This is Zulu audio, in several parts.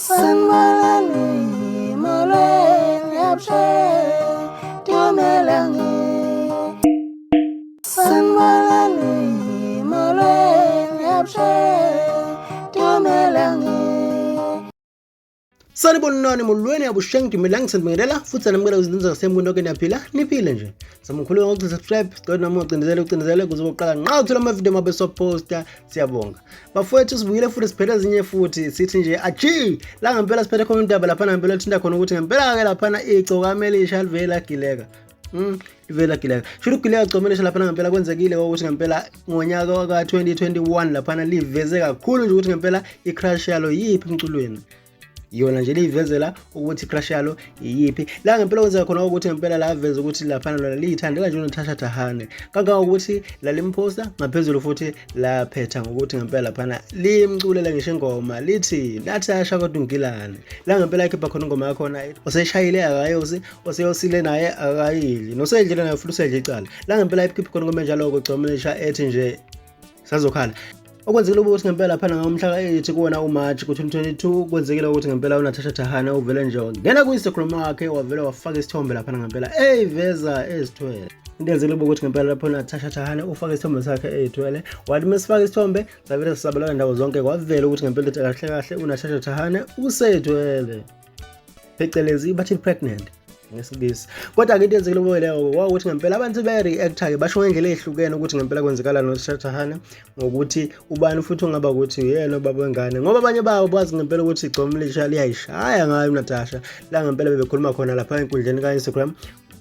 Sanbalani molweni yapshe tumelangi Sanbalani molweni yapshe tumelangi Sanibonani molweni abusheng tumelangi sendibingelela futhi namukela kuzinto zasemkhulu okene yaphila niphile nje samkhulu ngokuthi subscribe kodwa noma ucindezele ukuze uqala nqa uthola ama video mabe so poster siyabonga bafowethu sibuyile futhi siphethe ezinye futhi sithi nje achi la ngempela siphethe khona indaba lapha ngempela ethinta khona ukuthi ngempela ke lapha Igcokama Elisha livela gileka livela gileka shilo gileka Igcokama lapha ngempela kwenzekile ukuthi ngempela ngonyaka ka 2021 lapha liveze kakhulu nje ukuthi ngempela icrash yalo yipi emculweni yona nje livezela ukuthi crash yalo yipi la ngempela kwenzeka khona ukuthi ngempela la veze ukuthi lapha lona liyithandela nje uNatasha kangaka ukuthi la limposta ngaphezulu futhi la phetha ngokuthi ngempela lapha limculela ngisho ingoma lithi Natasha kodwa ungigilani la ngempela ikhipha khona ingoma yakho oseshayile akayosi oseyosile naye akayili nosendlela naye futhi usedle icala la ngempela ikhipha khona ingoma njalo kweGcokama Elisha ethi nje sazokhala okwenzekile ukuthi ngempela lapha ngomhla ka-8 kuwona uMarch ku-2022 kwenzekile ukuthi ngempela uNatasha uvele nje ngena ku-Instagram wakhe wavela wafaka isithombe lapha ngempela eyiveza ezithwele into yenzekile ukuthi ngempela lapho uNatasha ufaka isithombe sakhe eyithwele wathi mesifaka isithombe savele sisabalala ndawo zonke kwavela ukuthi ngempela kahle kahle uNatasha usethwele phecelezi bathi pregnant ngesingisi kodwa ke into yenzekile leyo ukuthi ngempela abantu be-react-ke basho ngendlela ehlukene ukuthi ngempela kwenzekala noNatasha ngokuthi ubani futhi ongaba ukuthi uyena ubaba wengane ngoba abanye babo bazi ngempela ukuthi Igcokama Elisha liyayishaya ngayo uNatasha la ngempela bebekhuluma khona lapha enkundleni ka-Instagram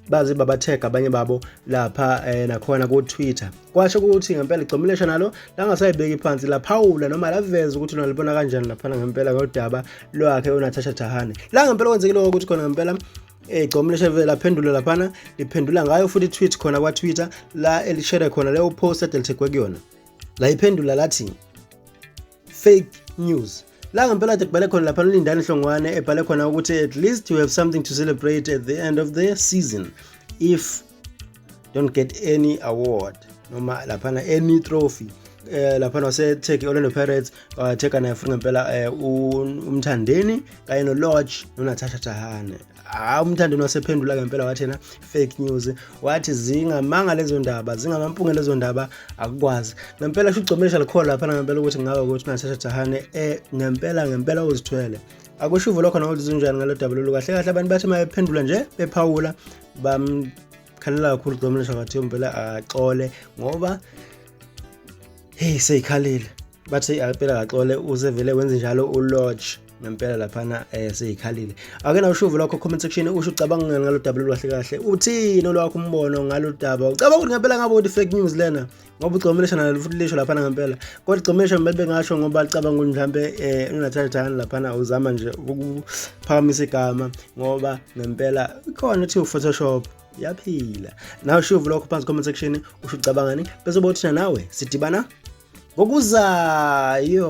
bazi babathega abanye babo lapha nakhona ku Twitter kwasho ukuthi ngempela Igcokama Elisha nalo langasayibeki phansi laphawula noma laveza ukuthi nalibona kanjani lapha ngempela ngodaba lwakhe uNatasha la ngempela kwenzekile ukuthi khona ngempela Igcokama Elisha vele laphendula lapha liphendula ngayo futhi tweet khona kwa Twitter la elishare khona leyo post edelithekwe kuyona la iphendula lathi fake news la ngempela kubhale khona lapha lindani hlongwane ebhale khona ukuthi at least you have something to celebrate at the end of the season if don't get any award noma lapha any trophy lapha wasethe Orlando Pirates watheka naye futhi ngempela umthandeni kanye noLodge noNatasha umthandeni wasephendula ngempela wathena fake news wathi zingamanga lezo ndaba zingamampunge lezo ndaba akukwazi ngempela sho Igcokama Elisha likhola lapha ngempela ukuthi ngaba ukuthi uNatasha ngempela uzithwele akushuvo lokho nokuthi njani ngalo daba lo kahle kahle abantu bathi mayephendula nje bephawula bamkhalela kakhulu Igcokama Elisha wathi ngempela axole ngoba seyikhalile bathi phela axole usevele wenze njalo uLodge ngempela lapha seyikhalile ake na ushuvo lokho comment section usho ucabanga ngalo daba kahle kahle uthini olwakho umbono ngalo daba ucabanga ukuthi ngempela ngabe ukuthi fake news lena ngoba Igcokama Elisha nalo futhi lisho lapha ngempela kodwa Igcokama Elisha mele bengasho ngoba licabanga ukuthi mhlambe uNatasha lapha uzama nje ukuphakamisa igama ngoba ngempela khona uthi uPhotoshop yaphila nawe ushuvo lokho phansi comment section usho ucabangani bese bothina nawe sidibana ngokuzayo.